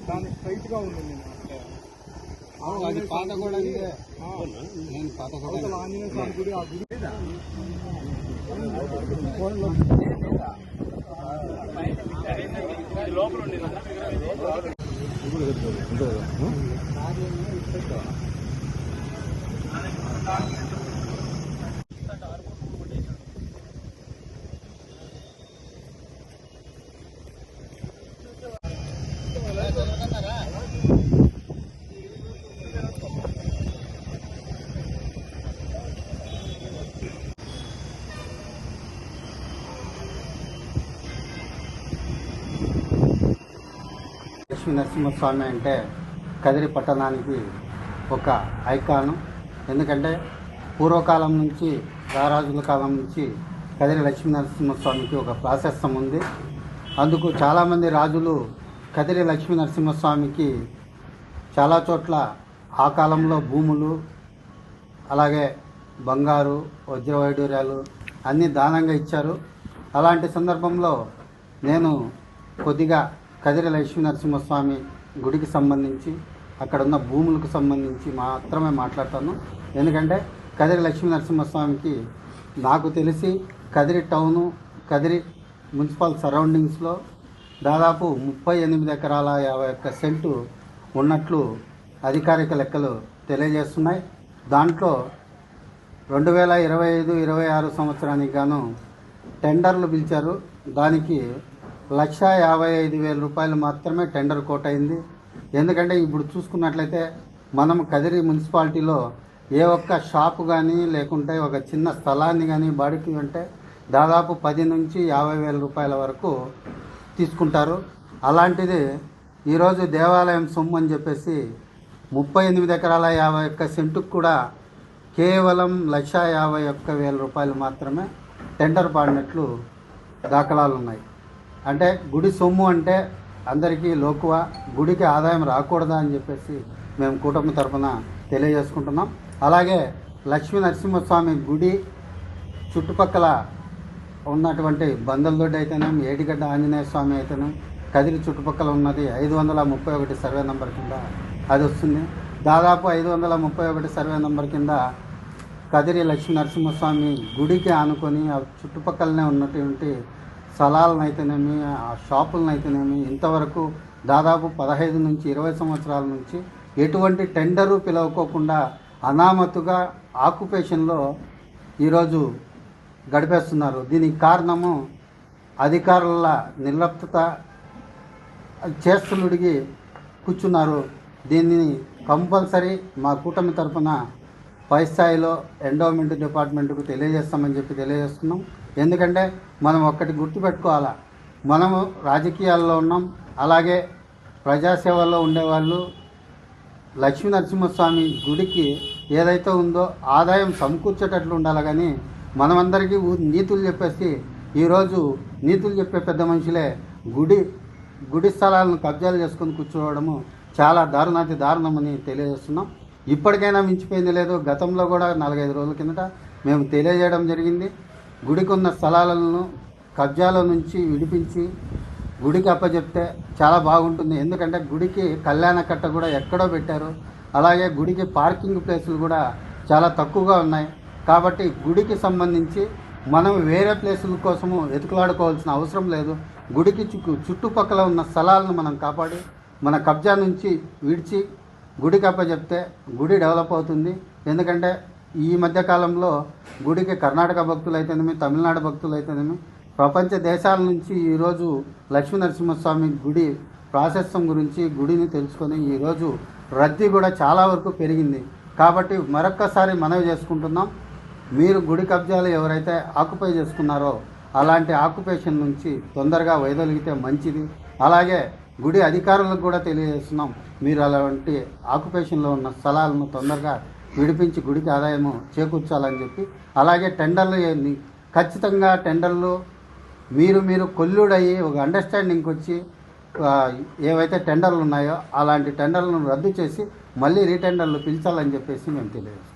దానికి స్ట్రైట్గా ఉంది నేను అది పాత కూడా నేను పాత కూడా ఆంజనేయ స్వామి గుడి ఆ గుడి లోపల లక్ష్మీ నరసింహస్వామి అంటే కదిరి పట్టణానికి ఒక ఐకాను. ఎందుకంటే పూర్వకాలం నుంచి రారాజుల కాలం నుంచి కదిరి లక్ష్మీ నరసింహస్వామికి ఒక ప్రాశస్త్యం ఉంది. అందుకు చాలామంది రాజులు కదిరి లక్ష్మీ నరసింహస్వామికి చాలా చోట్ల ఆ కాలంలో భూములు అలాగే బంగారు వజ్రవైడూర్యాలు అన్నీ దానంగా ఇచ్చారు. అలాంటి సందర్భంలో నేను కొద్దిగా కదిరి లక్ష్మీ నరసింహస్వామి గుడికి సంబంధించి అక్కడ ఉన్న భూములకు సంబంధించి మాత్రమే మాట్లాడతాను. ఎందుకంటే కదిరి లక్ష్మీ నరసింహస్వామికి నాకు తెలిసి కదిరి టౌను కదిరి మున్సిపల్ సరౌండింగ్స్లో దాదాపు 38 ఎకరాల 51 సెంటు ఉన్నట్లు అధికారిక లెక్కలు తెలియజేస్తున్నాయి. దాంట్లో 2025-26 సంవత్సరానికి గాను టెండర్లు పిలిచారు. దానికి 1,55,000 రూపాయలు మాత్రమే టెండర్ కోట్ అయింది. ఎందుకంటే ఇప్పుడు చూసుకున్నట్లయితే మనం కదిరి మున్సిపాలిటీలో ఏ ఒక్క షాపు కానీ లేకుంటే ఒక చిన్న స్థలాన్ని కానీ బాడికి అంటే దాదాపు 10 నుంచి 50,000 రూపాయల వరకు తీసుకుంటారు. అలాంటిది ఈరోజు దేవాలయం సొమ్ము అని చెప్పేసి 38 ఎకరాల 51 సెంటుకు కూడా కేవలం 1,51,000 రూపాయలు మాత్రమే టెండర్ పాడినట్లు దాఖలాలు ఉన్నాయి. అంటే గుడి సొమ్ము అంటే అందరికీ లోకువ, గుడికి ఆదాయం రాకూడదా అని చెప్పేసి మేము కూటమి తరఫున తెలియజేసుకుంటున్నాం. అలాగే లక్ష్మీ నరసింహస్వామి గుడి చుట్టుపక్కల ఉన్నటువంటి బందలదొడ్డి అయితేనేమి, ఏటిగడ్డ ఆంజనేయ స్వామి అయితేనేమి, కదిరి చుట్టుపక్కల ఉన్నది 531 సర్వే నెంబర్ కింద అది వస్తుంది. దాదాపు 531 సర్వే నెంబర్ కింద కదిరి లక్ష్మీ నరసింహస్వామి గుడికి ఆనుకొని ఆ చుట్టుపక్కలనే ఉన్నటువంటి స్థలాలను అయితేనేమి, ఆ షాపులను అయితేనేమి ఇంతవరకు దాదాపు 15 నుంచి 20 సంవత్సరాల నుంచి ఎటువంటి టెండరు పిలవకోకుండా అనామతుగా ఆక్యుపేషన్లో ఈరోజు గడిపేస్తున్నారు. దీనికి కారణము అధికారుల నిర్లప్తత, చేస్తులుడిగి కూర్చున్నారు. దీన్ని కంపల్సరీ మా కూటమి తరఫున పై స్థాయిలో ఎండోమెంట్ డిపార్ట్మెంట్కు తెలియజేస్తామని చెప్పి తెలియజేస్తున్నాం. ఎందుకంటే మనం ఒక్కటి గుర్తుపెట్టుకోవాలా, మనము రాజకీయాల్లో ఉన్నాం, అలాగే ప్రజాసేవల్లో ఉండేవాళ్ళు లక్ష్మీ నరసింహస్వామి గుడికి ఏదైతే ఉందో ఆదాయం సమకూర్చేటట్లు ఉండాలి. కానీ మనమందరికీ నీతులు చెప్పేసి ఈరోజు నీతులు చెప్పే పెద్ద మనుషులే గుడి స్థలాలను కబ్జాలు చేసుకొని కూర్చోవడము చాలా దారుణమని తెలియజేస్తున్నాం. ఇప్పటికైనా మించిపోయింది లేదు. గతంలో కూడా 4-5 రోజుల కిందట మేము తెలియజేయడం జరిగింది. గుడికి ఉన్న స్థలాలను కబ్జాల నుంచి విడిపించి గుడికి అప్పచెప్తే చాలా బాగుంటుంది. ఎందుకంటే గుడికి కళ్యాణ కట్ట కూడా ఎక్కడో పెట్టారు. అలాగే గుడికి పార్కింగ్ ప్లేసులు కూడా చాలా తక్కువగా ఉన్నాయి. కాబట్టి గుడికి సంబంధించి మనం వేరే ప్లేసుల కోసము వెతుకులాడుకోవాల్సిన అవసరం లేదు. గుడికి చుట్టుపక్కల ఉన్న స్థలాలను మనం కాపాడి మన కబ్జా నుంచి విడిచి గుడికి అప్పచెప్తే గుడి డెవలప్ అవుతుంది. ఎందుకంటే ఈ మధ్యకాలంలో గుడికి కర్ణాటక భక్తులు అయితేనేమి, తమిళనాడు భక్తులు అయితేనేమి, ప్రపంచ దేశాల నుంచి ఈరోజు లక్ష్మీ నరసింహస్వామి గుడి ప్రాశస్త్యం గురించి గుడిని తెలుసుకొని ఈరోజు రద్దీ కూడా చాలా వరకు పెరిగింది. కాబట్టి మరొక్కసారి మనవి చేసుకుంటున్నాం, మీరు గుడి కబ్జాలు ఎవరైతే ఆక్యుపై చేసుకున్నారో అలాంటి ఆక్యుపేషన్ నుంచి తొందరగా వైదొలిగితే మంచిది. అలాగే గుడి అధికారులకు కూడా తెలియజేస్తున్నాం, మీరు అలాంటి ఆక్యుపేషన్లో ఉన్న స్థలాలను తొందరగా విడిపించి గుడికి ఆదాయము చేకూర్చాలని చెప్పి, అలాగే టెండర్లు ఖచ్చితంగా టెండర్లు మీరు కొల్లుడయ్యి ఒక అండర్స్టాండింగ్కి వచ్చి ఏవైతే టెండర్లు ఉన్నాయో అలాంటి టెండర్లను రద్దు చేసి మళ్ళీ రీటెండర్లు పిలిచాలని చెప్పేసి మేము తెలియజేస్తాం.